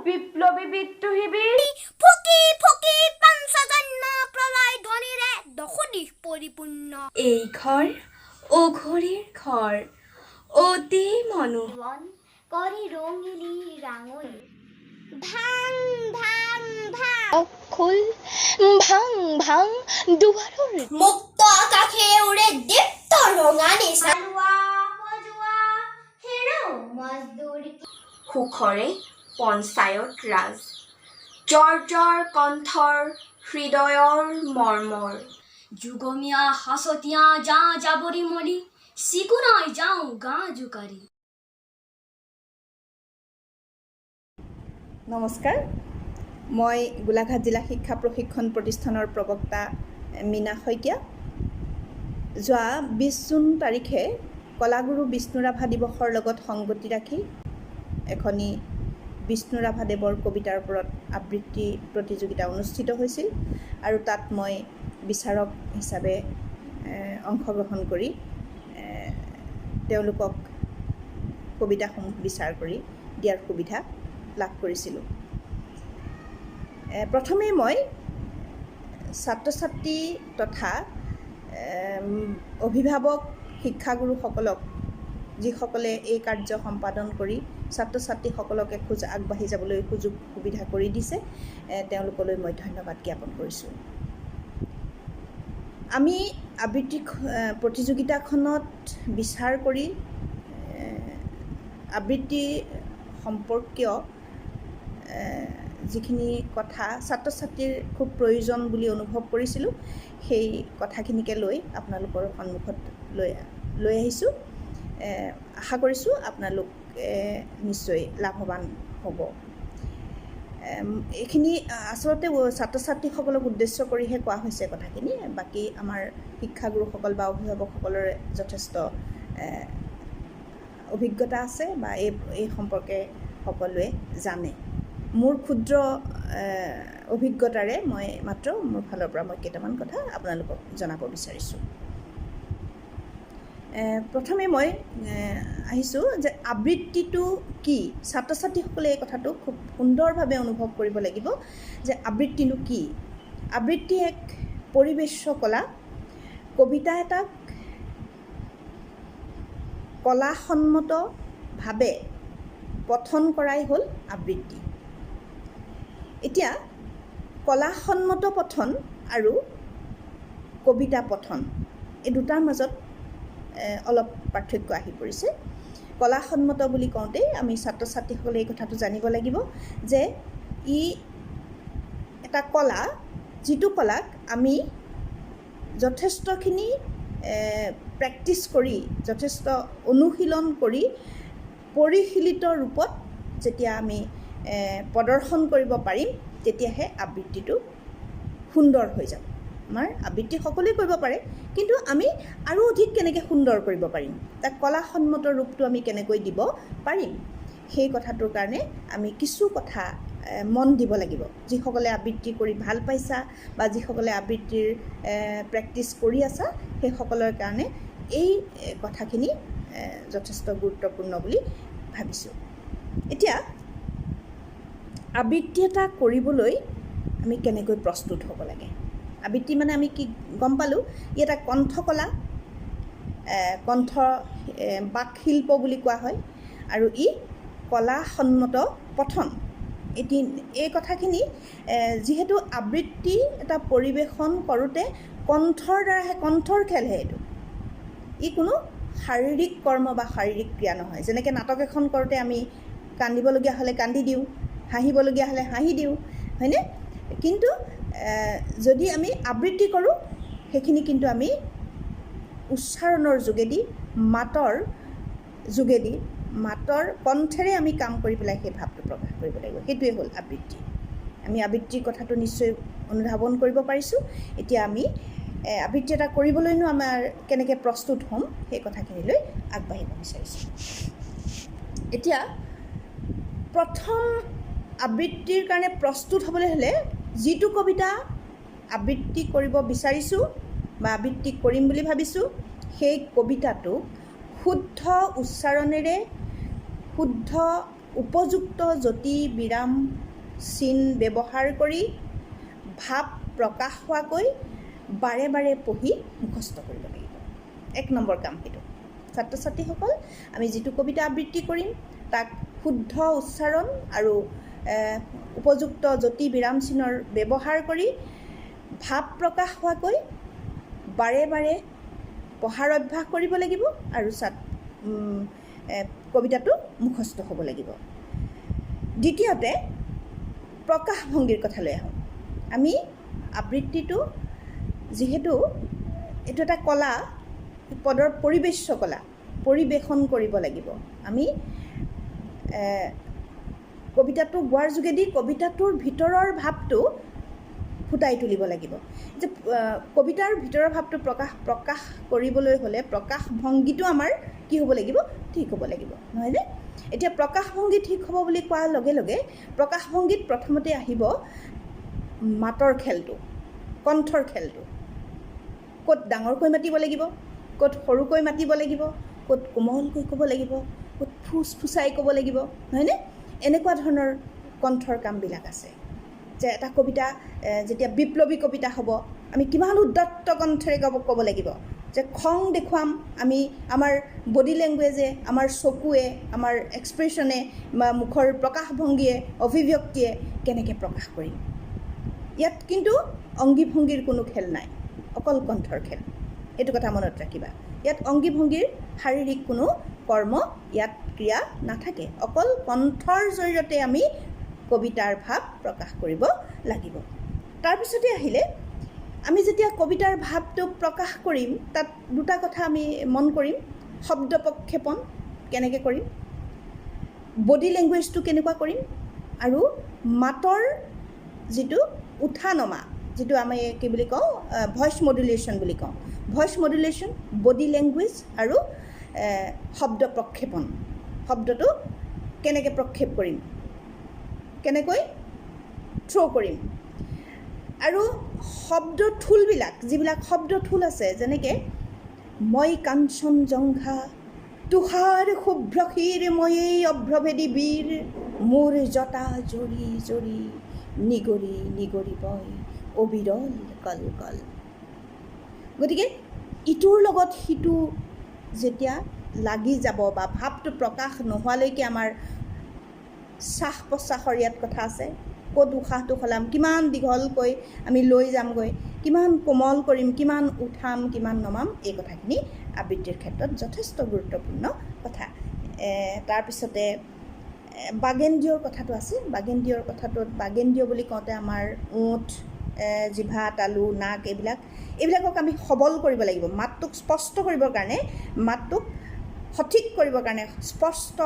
বিপ্লবী বিদ্ৰোহী ফকি ফকি পঞ্চজন্য প্ৰলয় ধ্বনিৰে দশদিশ পৰিপূৰ্ণ এই ঘৰ অঘৰীৰ ঘৰ অতি মনোহৰ কৰি ৰঙিলী ৰাঙলী ভাং ভাং ভাং খোল ভাং ভাং দুৱাৰৰ মুক্ত আকাশে উৰে দীপ্ত ৰঙা নিশা সজোৱা হেৰাও মজদুৰ সুখৰে পঞ্চায়ত ৰাজ জৰ জৰ কণ্ঠৰ হৃদয়ৰ মৰ্মৰ যুগমীয়া হাসতীয়া যা যাবৰি মলি চিকুনাই যাওঁ গা জোকাৰি নমস্কাৰ মই গোলাঘাট জিলা শিক্ষা প্ৰশিক্ষণ প্ৰতিষ্ঠানৰ প্ৰবক্তা মীনা শইকীয়া যোৱা 20 জুন তাৰিখে কলাগুৰু বিষ্ণুৰাভা দিৱসৰ লগত সংগতি ৰাখি এখনি বিষ্ণুৰাভাদেৱৰ কবিতাৰ ওপৰত আবৃত্তি প্ৰতিযোগিতা অনুষ্ঠিত হৈছিল আৰু তাত মই বিচাৰক হিচাপে অংশগ্ৰহণ কৰি তেওঁলোকক কবিতাসমূহ বিচাৰ কৰি দিয়াৰ সুবিধা লাভ কৰিছিলোঁ। প্ৰথমে মই ছাত্ৰ ছাত্ৰী তথা অভিভাৱক শিক্ষাগুৰুসকলক যিসকলে এই কাৰ্য সম্পাদন কৰি ছাত্ৰ ছাত্ৰীসকলক এখোজ আগবাঢ়ি যাবলৈ সুযোগ সুবিধা কৰি দিছে তেওঁলোকলৈ মই ধন্যবাদ জ্ঞাপন কৰিছোঁ। আমি আবৃত্তি প্ৰতিযোগিতাখনত বিচাৰ কৰি আবৃত্তি সম্পৰ্কীয় যিখিনি কথা ছাত্ৰ ছাত্ৰীৰ খুব প্ৰয়োজন বুলি অনুভৱ কৰিছিলোঁ সেই কথাখিনিকে লৈ আপোনালোকৰ সন্মুখত লৈ আহিছোঁ। আশা কৰিছোঁ আপোনালোক নিশ্চয় লাভৱান হ'ব। এইখিনি আচলতে ছাত্ৰ ছাত্ৰীসকলক উদ্দেশ্য কৰিহে কোৱা হৈছে কথাখিনি, বাকী আমাৰ শিক্ষাগুৰুসকল বা অভিভাৱকসকলৰে যথেষ্ট অভিজ্ঞতা আছে বা এই সম্পৰ্কে সকলোৱে জানে। মোৰ ক্ষুদ্ৰ অভিজ্ঞতাৰে মই মাত্ৰ মোৰ ফালৰ পৰা মই কেইটামান কথা আপোনালোকক জনাব বিচাৰিছোঁ। প্ৰথমে মই আহিছোঁ যে আবৃত্তিটো কি। ছাত্ৰ ছাত্ৰীসকলে এই কথাটো খুব সুন্দৰভাৱে অনুভৱ কৰিব লাগিব যে আবৃত্তিনো কি। আবৃত্তি এক পৰিৱেশ্য কলা। কবিতা এটাক কলাসন্মতভাৱে পঠন কৰাই হ'ল আবৃত্তি। এতিয়া কলাসন্মত পঠন আৰু কবিতা পঠন এই দুটাৰ মাজত অলপ পাৰ্থক্য আহি পৰিছে। কলাসন্মত বুলি কওঁতেই আমি ছাত্ৰ ছাত্ৰীসকলে এই কথাটো জানিব লাগিব যে ই এটা কলা, যিটো কলাক আমি যথেষ্টখিনি প্ৰেক্টিছ কৰি যথেষ্ট অনুশীলন কৰি পৰিশীলিত ৰূপত যেতিয়া আমি প্ৰদৰ্শন কৰিব পাৰিম তেতিয়াহে আবৃত্তিটো সুন্দৰ হৈ যাব। আমাৰ আবৃত্তি সকলোৱে কৰিব পাৰে, কিন্তু আমি আৰু অধিক কেনেকৈ সুন্দৰ কৰিব পাৰিম, তাক কলাসন্মত ৰূপটো আমি কেনেকৈ দিব পাৰিম, সেই কথাটোৰ কাৰণে আমি কিছু কথা মন দিব লাগিব। যিসকলে আবৃত্তি কৰি ভাল পাইছা বা যিসকলে আবৃত্তিৰ প্ৰেক্টিছ কৰি আছা সেইসকলৰ কাৰণে এই কথাখিনি যথেষ্ট গুৰুত্বপূৰ্ণ বুলি ভাবিছোঁ। এতিয়া আবৃত্তি এটা কৰিবলৈ আমি কেনেকৈ প্ৰস্তুত হ'ব লাগে। আবৃত্তি মানে আমি কি গম পালোঁ, ই এটা কণ্ঠকলা, কণ্ঠ বাক শিল্প বুলি কোৱা হয় আৰু ই কলাসন্মত পঠন। এই কথাখিনি যিহেতু আবৃত্তি এটা পৰিৱেশন কৰোঁতে কণ্ঠৰ দ্বাৰাহে, কণ্ঠৰ খেলহে এইটো। ই কোনো শাৰীৰিক কৰ্ম বা শাৰীৰিক ক্ৰিয়া নহয়। যেনেকৈ নাটক এখন কৰোঁতে আমি কান্দিবলগীয়া হ'লে কান্দি দিওঁ, হাঁহিবলগীয়া হ'লে হাঁহি দিওঁ, হয়নে? কিন্তু যদি আমি আবৃত্তি কৰোঁ সেইখিনি কিন্তু আমি উচ্চাৰণৰ যোগেদি, মাতৰ যোগেদি, মাতৰ কণ্ঠেৰে আমি কাম কৰি পেলাই সেই ভাৱটো প্ৰকাশ কৰিব লাগিব। সেইটোৱে হ'ল আবৃত্তি। আমি আবৃত্তিৰ কথাটো নিশ্চয় অনুধাৱন কৰিব পাৰিছোঁ। এতিয়া আমি আবৃত্তি এটা কৰিবলৈনো আমাৰ কেনেকৈ প্ৰস্তুত হ'ম সেই কথাখিনিলৈ আগবাঢ়িব বিচাৰিছোঁ। এতিয়া প্ৰথম আবৃত্তিৰ কাৰণে প্ৰস্তুত হ'বলৈ হ'লে যিটো কবিতা আবৃত্তি কৰিব বিচাৰিছোঁ বা আবৃত্তি কৰিম বুলি ভাবিছোঁ সেই কবিতাটো শুদ্ধ উচ্চাৰণেৰে, শুদ্ধ উপযুক্ত যতি বিৰাম চিন ব্যৱহাৰ কৰি ভাৱ প্ৰকাশ হোৱাকৈ বাৰে বাৰে পঢ়ি মুখস্থ কৰিব লাগিব। 1 নম্বৰ কাম সেইটো। ছাত্ৰ ছাত্ৰীসকল, আমি যিটো কবিতা আবৃত্তি কৰিম তাক শুদ্ধ উচ্চাৰণ আৰু উপযুক্ত যতি বিৰাম চিনৰ ব্যৱহাৰ কৰি ভাৱ প্ৰকাশ হোৱাকৈ বাৰে বাৰে পঢ়াৰ অভ্যাস কৰিব লাগিব আৰু কবিতাটো মুখস্থ হ'ব লাগিব। দ্বিতীয়তে প্ৰকাশভংগীৰ কথালৈ আহোঁ। আমি আবৃত্তিটো যিহেতু এইটো এটা কলা, পদৰ পৰিবেশ্য কলা, পৰিৱেশন কৰিব লাগিব। আমি কবিতাটো গোৱাৰ যোগেদি কবিতাটোৰ ভিতৰৰ ভাৱটো ফুটাই তুলিব লাগিব। যে কবিতাৰ ভিতৰৰ ভাৱটো প্ৰকাশ কৰিবলৈ হ'লে প্ৰকাশভংগীটো আমাৰ কি হ'ব লাগিব? ঠিক হ'ব লাগিব, নহয়নে? এতিয়া প্ৰকাশভংগী ঠিক হ'ব বুলি কোৱাৰ লগে লগে প্ৰকাশভংগীত প্ৰথমতে আহিব মাতৰ খেলটো, কণ্ঠৰ খেলটো। ক'ত ডাঙৰকৈ মাতিব লাগিব, ক'ত সৰুকৈ মাতিব লাগিব, ক'ত কোমলকৈ ক'ব লাগিব, ক'ত ফুচফুচাই ক'ব লাগিব, নহয়নে? এনেকুৱা ধৰণৰ কণ্ঠৰ কামবিলাক আছে। যে এটা কবিতা যেতিয়া বিপ্লৱী কবিতা হ'ব, আমি কিমান উদ্যত্ত কণ্ঠৰে ক'ব লাগিব। যে খং দেখুৱাম আমি, আমাৰ বডি লেংগুৱেজে, আমাৰ চকুৱে, আমাৰ এক্সপ্ৰেশ্যনে বা মুখৰ প্ৰকাশভংগীয়ে, অভিব্যক্তিয়ে কেনেকৈ প্ৰকাশ কৰিম। ইয়াত কিন্তু অংগী ভংগীৰ কোনো খেল নাই, অকল কণ্ঠৰ খেল। এইটো কথা মনত ৰাখিবা। ইয়াত অংগী ভংগীৰ শাৰীৰিক কোনো কৰ্ম ইয়াত ক্ৰিয়া নাথাকে, অকল কণ্ঠৰ জৰিয়তে আমি কবিতাৰ ভাৱ প্ৰকাশ কৰিব লাগিব। তাৰপিছতে আহিলে আমি যেতিয়া কবিতাৰ ভাৱটো প্ৰকাশ কৰিম, তাত দুটা কথা আমি মন কৰিম। শব্দ প্ৰক্ষেপণ কেনেকৈ কৰিম, বডি লেংগুৱেজটো কেনেকুৱা কৰিম, আৰু মাতৰ যিটো উঠা নমা, যিটো আমি কি বুলি কওঁ ভইচ মডুলেশ্যন বুলি কওঁ। ভইচ মডুলেশ্যন, বডি লেংগুৱেজ আৰু শব্দ প্ৰক্ষেপণ। শব্দটো কেনেকৈ প্ৰক্ষেপ কৰিম, কেনেকৈ থ্ৰ' কৰিম, আৰু শব্দ ঠোলবিলাক, যিবিলাক শব্দ ঠোল আছে, যেনেকৈ মই কাঞ্চন জংঘা তুষাৰ শুভ্ৰশীৰ ময়েই অভ্ৰভেদী বীৰ মোৰ জটা জৰি জৰি নিগৰি নিগৰি বয় অবিৰল কল কল। গতিকে ইটোৰ লগত সিটো যেতিয়া লাগি যাব বা ভাৱটো প্ৰকাশ নোহোৱালৈকে আমাৰ শ্বাস প্ৰশ্বাসৰ ইয়াত কথা আছে। ক'ত উশাহটো সলাম, কিমান দীঘলকৈ আমি লৈ যামগৈ, কিমান কোমল কৰিম, কিমান উঠাম, কিমান নমাম, এই কথাখিনি আবৃত্তিৰ ক্ষেত্ৰত যথেষ্ট গুৰুত্বপূৰ্ণ কথা। তাৰপিছতে বাগেন্দ্ৰিয়ৰ কথাটো আছে। বাগেন্দ্ৰিয়ৰ কথাটোত বাগেন্দ্ৰিয় বুলি কওঁতে আমাৰ ওঁঠ, জিভা, তালু, নাক, এইবিলাকক আমি সবল কৰিব লাগিব। মাতটোক স্পষ্ট কৰিবৰ কাৰণে, মাতটোক সঠিক কৰিবৰ কাৰণে, স্পষ্ট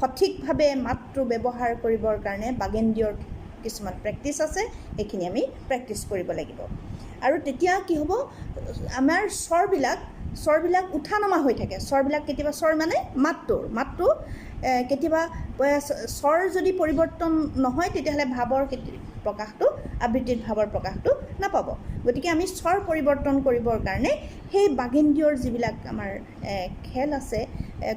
সঠিকভাৱে মাতটো ব্যৱহাৰ কৰিবৰ কাৰণে বাগেন্দ্ৰিয়ৰ কিছুমান প্ৰেক্টিচ আছে, সেইখিনি আমি প্ৰেক্টিচ কৰিব লাগিব। আৰু তেতিয়া কি হ'ব, আমাৰ স্বৰবিলাক উঠা নমা হৈ থাকে। স্বৰবিলাক কেতিয়াবা, স্বৰ মানে মাতটো কেতিয়াবা স্বৰ যদি পৰিৱৰ্তন নহয়, তেতিয়াহ'লে ভাৱৰ প্ৰকাশটো, আবৃত্তিত ভাৱৰ প্ৰকাশটো নাপাব। গতিকে আমি স্বৰ পৰিৱৰ্তন কৰিবৰ কাৰণে সেই বাগেন্দ্ৰিয়ৰ যিবিলাক আমাৰ খেল আছে,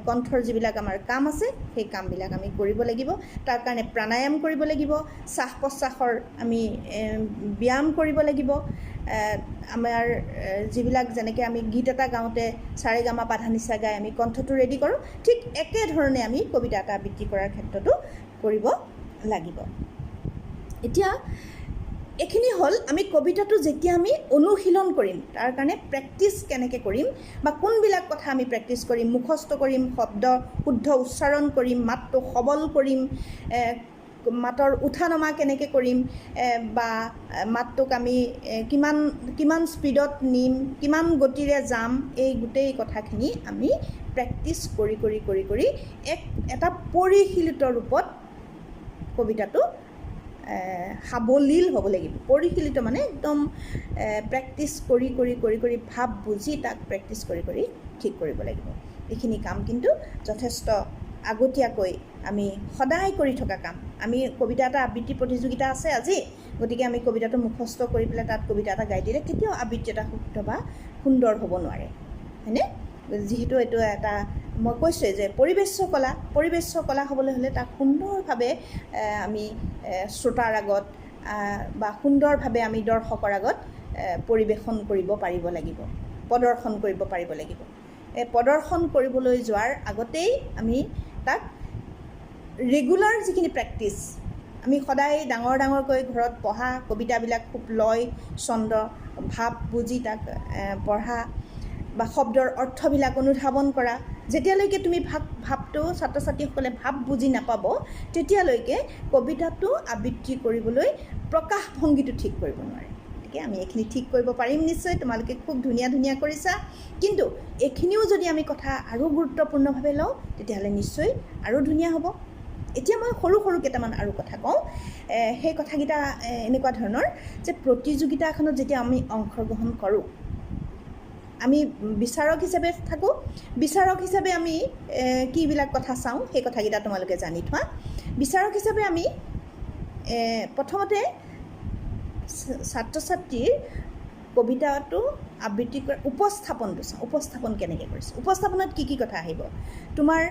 কণ্ঠৰ যিবিলাক আমাৰ কাম আছে, সেই কামবিলাক আমি কৰিব লাগিব। তাৰ কাৰণে প্ৰাণায়াম কৰিব লাগিব, শ্বাস প্ৰশ্বাসৰ আমি ব্যায়াম কৰিব লাগিব। আমাৰ যিবিলাক, যেনেকৈ আমি গীত এটা গাওঁতে সাৰেগামা পাধানিসা গাই আমি কণ্ঠটো ৰেডি কৰোঁ, ঠিক একেধৰণে আমি কবিতা এটা আবৃত্তি কৰাৰ ক্ষেত্ৰতো কৰিব লাগিব। এতিয়া এইখিনি হ'ল আমি কবিতাটো যেতিয়া আমি অনুশীলন কৰিম, তাৰ কাৰণে প্ৰেক্টিচ কেনেকৈ কৰিম বা কোনবিলাক কথা আমি প্ৰেক্টিচ কৰিম, মুখস্থ কৰিম, শব্দ শুদ্ধ উচ্চাৰণ কৰিম, মাতটো সবল কৰিম, মাতৰ উঠা নমা কেনেকৈ কৰিম, বা মাতটোক আমি কিমান স্পীডত নিম, কিমান গতিৰে যাম, এই গোটেই কথাখিনি আমি প্ৰেক্টিচ কৰি কৰি কৰি কৰি এটা পৰিশীলিত ৰূপত কবিতাটো সাৱলীল হ'ব লাগিব। পৰিশীলিত মানে একদম প্ৰেক্টিচ কৰি কৰি কৰি কৰি ভাৱ বুজি তাক প্ৰেক্টিচ কৰি কৰি ঠিক কৰিব লাগিব। এইখিনি কাম কিন্তু যথেষ্ট আগতীয়াকৈ আমি সদায় কৰি থকা কাম। আমি কবিতা এটা আবৃত্তি প্ৰতিযোগিতা আছে আজি, গতিকে আমি কবিতাটো মুখস্থ কৰি পেলাই তাত কবিতা এটা গাই দিলে কেতিয়াও আবৃত্তি এটা শুদ্ধ বা সুন্দৰ হ'ব নোৱাৰে, হয়নে? যিহেতু এইটো এটা মই কৈছোঁৱে যে পৰিৱেশ্য কলা হ'বলৈ হ'লে তাক সুন্দৰভাৱে আমি শ্ৰোতাৰ আগত বা সুন্দৰভাৱে আমি দৰ্শকৰ আগত পৰিৱেশন কৰিব পাৰিব লাগিব, প্ৰদৰ্শন কৰিব পাৰিব লাগিব। এই প্ৰদৰ্শন কৰিবলৈ যোৱাৰ আগতেই আমি তাক ৰেগুলাৰ যিখিনি প্ৰেক্টিছ, আমি সদায় ডাঙৰকৈ ঘৰত পঢ়া কবিতাবিলাক খুব লয় ছন্দ ভাৱ বুজি তাক পঢ়া বা শব্দৰ অৰ্থবিলাক অনুধাৱন কৰা, যেতিয়ালৈকে তুমি ভাৱটো ছাত্ৰ ছাত্ৰীসকলে ভাৱ বুজি নাপাব তেতিয়ালৈকে কবিতাটো আবৃত্তি কৰিবলৈ প্ৰকাশভংগীটো ঠিক কৰিব নোৱাৰে। গতিকে আমি এইখিনি ঠিক কৰিব পাৰিম নিশ্চয়। তোমালোকে খুব ধুনীয়া কৰিছা, কিন্তু এইখিনিও যদি আমি কথা আৰু গুৰুত্বপূৰ্ণভাৱে লওঁ তেতিয়াহ'লে নিশ্চয় আৰু ধুনীয়া হ'ব। এতিয়া মই সৰু কেইটামান আৰু কথা কওঁ। সেই কথাকেইটা এনেকুৱা ধৰণৰ যে প্ৰতিযোগিতা এখনত যেতিয়া আমি অংশগ্ৰহণ কৰোঁ, আমি বিচাৰক হিচাপে থাকোঁ। বিচাৰক হিচাপে আমি কিবিলাক কথা চাওঁ সেই কথাকেইটা তোমালোকে জানি থোৱা। বিচাৰক হিচাপে আমি প্ৰথমতে ছাত্ৰ ছাত্ৰীৰ কবিতাটো আবৃত্তি কৰা উপস্থাপনটো চাওঁ। উপস্থাপন কেনেকৈ কৰিছে, উপস্থাপনত কি কথা আহিব, তোমাৰ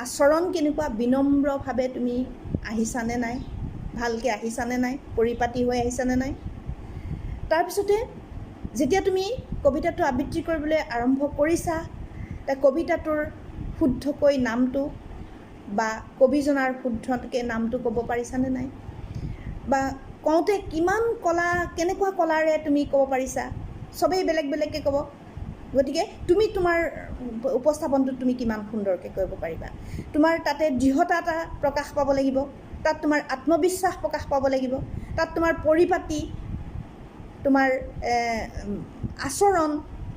আচৰণ কেনেকুৱা, বিনম্ৰভাৱে তুমি আহিছানে নাই, ভালকৈ আহিছানে নাই, পৰিপাটি হৈ আহিছানে নাই। তাৰপিছতে যেতিয়া তুমি কবিতাটো আবৃত্তি কৰিবলৈ আৰম্ভ কৰিছা, কবিতাটোৰ শুদ্ধকৈ নামটো বা কবিজনাৰ শুদ্ধকৈ নামটো ক'ব পাৰিছানে নাই, বা কওঁতে কিমান কেনেকুৱা কলাৰে তুমি ক'ব পাৰিছা। চবেই বেলেগকৈ ক'ব, গতিকে তুমি তোমাৰ উপস্থাপনটো তুমি কিমান সুন্দৰকৈ কৰিব পাৰিবা। তোমাৰ তাতে দৃঢ়তা এটা প্ৰকাশ পাব লাগিব, তাত তোমাৰ আত্মবিশ্বাস প্ৰকাশ পাব লাগিব, তাত তোমাৰ পৰিপাটি, তোমাৰ আচৰণ,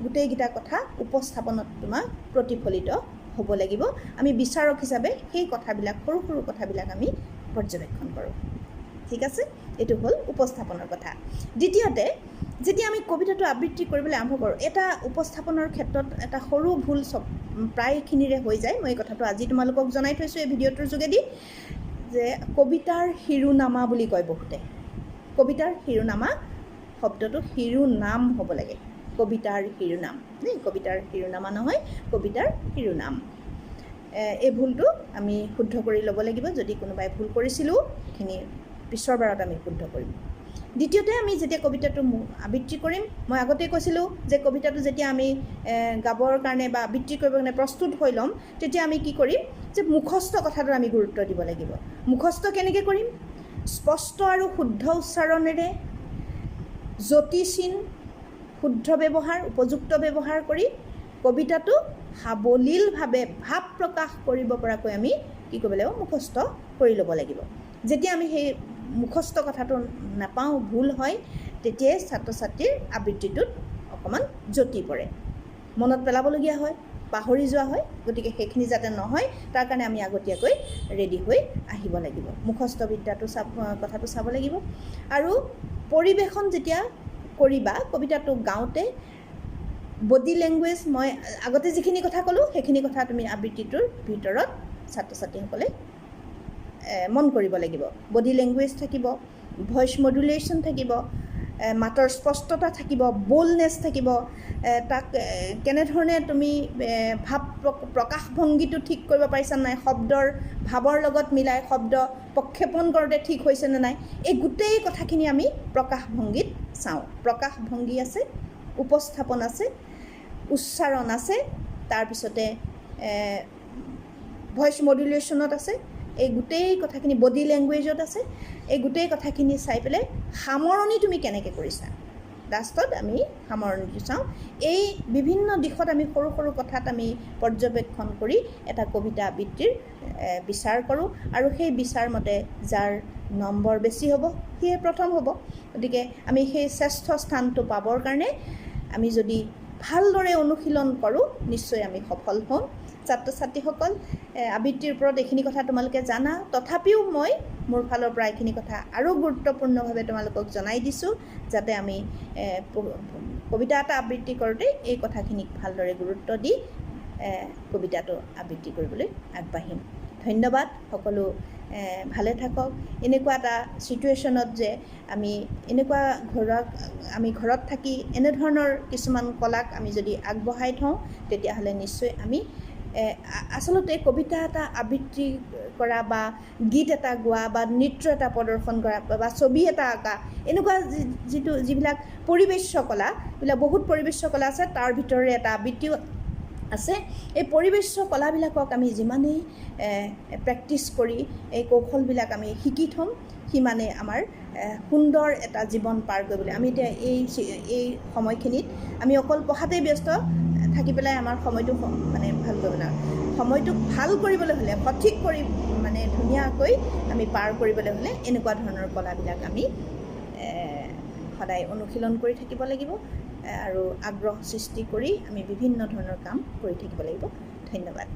গোটেইকেইটা কথা উপস্থাপনত তোমাৰ প্ৰতিফলিত হ'ব লাগিব। আমি বিচাৰক হিচাপে সেই কথাবিলাক সৰু কথাবিলাক আমি পৰ্যবেক্ষণ কৰোঁ। ঠিক আছে, এইটো হ'ল উপস্থাপনৰ কথা। দ্বিতীয়তে, যেতিয়া আমি কবিতাটো আবৃত্তি কৰিবলৈ আৰম্ভ কৰোঁ, এটা উপস্থাপনৰ ক্ষেত্ৰত এটা সৰু ভুল প্ৰায়খিনিৰে হৈ যায়। মই এই কথাটো আজি তোমালোকক জনাই থৈছোঁ এই ভিডিঅ'টোৰ যোগেদি, যে কবিতাৰ শিৰোনামা বুলি কয় বহুতে। কবিতাৰ শিৰোনামা শব্দটো শিৰোনাম হ'ব লাগে, কবিতাৰ শিৰোনাম, কবিতাৰ শিৰোনামা নহয়, কবিতাৰ শিৰোনাম। এই ভুলটো আমি শুদ্ধ কৰি ল'ব লাগিব। যদি কোনোবাই ভুল কৰিছিলোঁ সেইখিনি পিছৰ বাৰত আমি শুদ্ধ কৰিম। দ্বিতীয়তে, আমি যেতিয়া কবিতাটো আবৃত্তি কৰিম, মই আগতেই কৈছিলোঁ যে কবিতাটো যেতিয়া আমি গাবৰ কাৰণে বা আবৃত্তি কৰিবৰ কাৰণে প্ৰস্তুত হৈ ল'ম, তেতিয়া আমি কি কৰিম, যে মুখস্থ কথাটোত আমি গুৰুত্ব দিব লাগিব। মুখস্থ কেনেকৈ কৰিম, স্পষ্ট আৰু শুদ্ধ উচ্চাৰণেৰে জ্যোতিচিহ্ন শুদ্ধ ব্যৱহাৰ, উপযুক্ত ব্যৱহাৰ কৰি কবিতাটো সাৱলীলভাৱে ভাৱ প্ৰকাশ কৰিব পৰাকৈ আমি কি কৰিব লাগিব, মুখস্থ কৰি ল'ব লাগিব। যেতিয়া আমি সেই মুখস্থ কথাটো নাপাওঁ, ভুল হয়, তেতিয়াই ছাত্ৰ ছাত্ৰীৰ আবৃত্তিটোত অকণমান জটি পৰে, মনত পেলাবলগীয়া হয়, পাহৰি যোৱা হয়। গতিকে সেইখিনি যাতে নহয় তাৰ কাৰণে আমি আগতীয়াকৈ ৰেডি হৈ আহিব লাগিব। মুখস্থ বিদ্যাটো কথাটো চাব লাগিব। আৰু পৰিৱেশন যেতিয়া কৰিবা, কবিতাটো গাওঁতে বডি লেংগুৱেজ, মই আগতে যিখিনি কথা ক'লোঁ সেইখিনি কথা তুমি আবৃত্তিটোৰ ভিতৰত ছাত্ৰ ছাত্ৰীসকলে মন কৰিব লাগিব। বডি লেংগুৱেজ থাকিব, ভইচ মডুলেশ্যন থাকিব, মাতৰ স্পষ্টতা থাকিব, বোল্ডনেছ থাকিব, তাক কেনেধৰণে তুমি ভাৱ প্ৰকাশভংগীটো ঠিক কৰিব পাৰিছা নাই, শব্দৰ ভাৱৰ লগত মিলাই শব্দ প্ৰক্ষেপণ কৰোঁতে ঠিক হৈছেনে নাই, এই গোটেই কথাখিনি আমি প্ৰকাশভংগীত চাওঁ। প্ৰকাশভংগী আছে, উপস্থাপন আছে, উচ্চাৰণ আছে, তাৰপিছতে ভইচ মডুলেশ্যনত আছে, এই গোটেই কথাখিনি বডি লেংগুৱেজত আছে। এই গোটেই কথাখিনি চাই পেলাই সামৰণি তুমি কেনেকৈ কৰিছা, লাষ্টত আমি সামৰণিটো চাওঁ। এই বিভিন্ন দিশত আমি সৰু কথাত আমি পৰ্যবেক্ষণ কৰি এটা কবিতা আবৃত্তিৰ বিচাৰ কৰোঁ, আৰু সেই বিচাৰ মতে যাৰ নম্বৰ বেছি হ'ব সিয়ে প্ৰথম হ'ব। গতিকে আমি সেই শ্ৰেষ্ঠ স্থানটো পাবৰ কাৰণে আমি যদি ভালদৰে অনুশীলন কৰোঁ, নিশ্চয় আমি সফল হ'ম। ছাত্ৰ ছাত্ৰীসকল, আবৃত্তিৰ ওপৰত এইখিনি কথা তোমালোকে জানা, তথাপিও মই মোৰ ফালৰ পৰা এইখিনি কথা আৰু গুৰুত্বপূৰ্ণভাৱে তোমালোকক জনাই দিছোঁ, যাতে আমি কবিতা এটা আবৃত্তি কৰোঁতে এই কথাখিনিক ভালদৰে গুৰুত্ব দি কবিতাটো আবৃত্তি কৰিবলৈ আগবাঢ়িম। ধন্যবাদ। সকলো ভালে থাকক। এনেকুৱা এটা ছিটুৱেশ্যনত যে আমি ঘৰত থাকি এনেধৰণৰ কিছুমান কলাক আমি যদি আগবঢ়াই থওঁ, তেতিয়াহ'লে নিশ্চয় আমি আচলতে কবিতা এটা আবৃত্তি কৰা বা গীত এটা গোৱা বা নৃত্য এটা প্ৰদৰ্শন কৰা বা ছবি এটা আঁকা এনেকুৱা যিবিলাক পৰিৱেশ্য কলা এইবিলাক বহুত পৰিৱেশ্য কলা আছে তাৰ ভিতৰে এটা আবৃত্তিও আছে এই পৰিৱেশ্য কলাবিলাকক আমি যিমানেই প্ৰেক্টিছ কৰি এই কৌশলবিলাক আমি শিকি থ'ম সিমানে আমাৰ সুন্দৰ এটা জীৱন পাৰ কৰিবলৈ আমি এতিয়া এই সময়খিনিত আমি অকল পঢ়াতেই ব্যস্ত থাকি পেলাই আমাৰ সময়টো মানে ভাল কৰিব লাগে সময়টোক ভাল কৰিবলৈ হ'লে সঠিক কৰি মানে ধুনীয়াকৈ আমি পাৰ কৰিবলৈ হ'লে এনেকুৱা ধৰণৰ কলাবিলাক আমি সদায় অনুশীলন কৰি থাকিব লাগিব আৰু আগ্ৰহ সৃষ্টি কৰি আমি বিভিন্ন ধৰণৰ কাম কৰি থাকিব লাগিব ধন্যবাদ